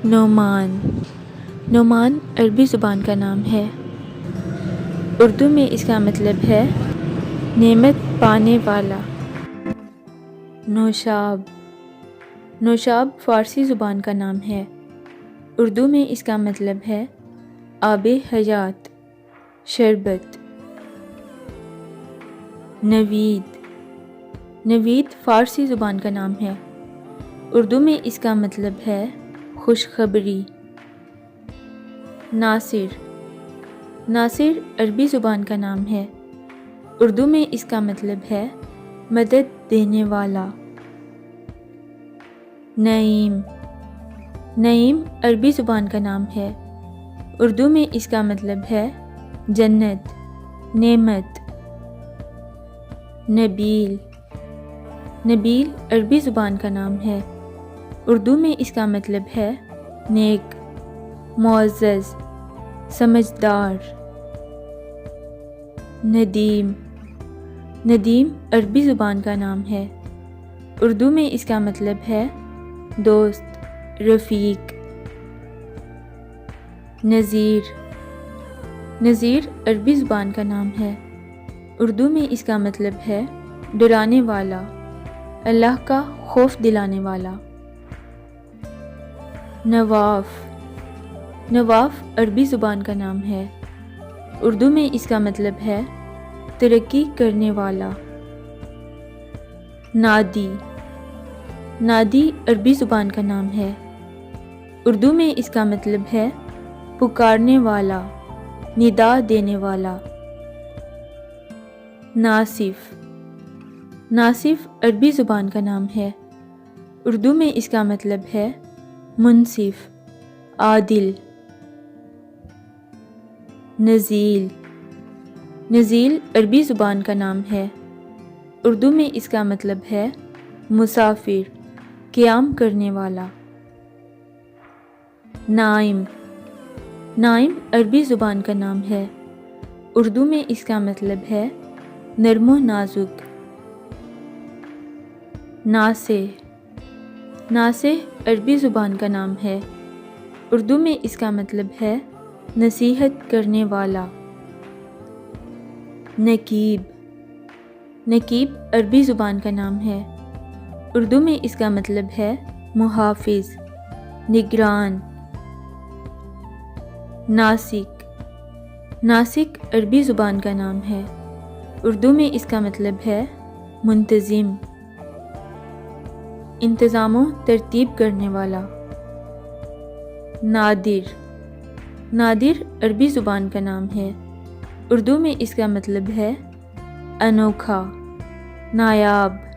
نعمان نعمان عربی زبان کا نام ہے۔ اردو میں اس کا مطلب ہے نعمت پانے والا۔ نوشاب نوشاب فارسی زبان کا نام ہے۔ اردو میں اس کا مطلب ہے آب حیات، شربت۔ نوید نوید فارسی زبان کا نام ہے۔ اردو میں اس کا مطلب ہے خوشخبری۔ ناصر ناصر عربی زبان کا نام ہے۔ اردو میں اس کا مطلب ہے مدد دینے والا۔ نعیم نعیم عربی زبان کا نام ہے۔ اردو میں اس کا مطلب ہے جنت، نعمت۔ نبیل نبیل عربی زبان کا نام ہے۔ اردو میں اس کا مطلب ہے نیک، معزز، سمجھدار۔ ندیم ندیم عربی زبان کا نام ہے۔ اردو میں اس کا مطلب ہے دوست، رفیق۔ نذیر نذیر عربی زبان کا نام ہے۔ اردو میں اس کا مطلب ہے ڈرانے والا، اللہ کا خوف دلانے والا۔ نواف نواف عربی زبان کا نام ہے۔ اردو میں اس کا مطلب ہے ترقی کرنے والا۔ نادی نادی عربی زبان کا نام ہے۔ اردو میں اس کا مطلب ہے پکارنے والا، ندا دینے والا۔ ناصف ناصف عربی زبان کا نام ہے۔ اردو میں اس کا مطلب ہے منصف، عادل۔ نزیل نزیل عربی زبان کا نام ہے۔ اردو میں اس کا مطلب ہے مسافر، قیام کرنے والا۔ نائم نائم عربی زبان کا نام ہے۔ اردو میں اس کا مطلب ہے نرم و نازک۔ ناصح ناصح عربی زبان کا نام ہے۔ اردو میں اس کا مطلب ہے نصیحت کرنے والا۔ نقیب نقیب عربی زبان کا نام ہے۔ اردو میں اس کا مطلب ہے محافظ، نگران۔ ناسک ناسک عربی زبان کا نام ہے۔ اردو میں اس کا مطلب ہے منتظم، انتظام و ترتیب کرنے والا۔ نادر نادر عربی زبان کا نام ہے۔ اردو میں اس کا مطلب ہے انوکھا، نایاب۔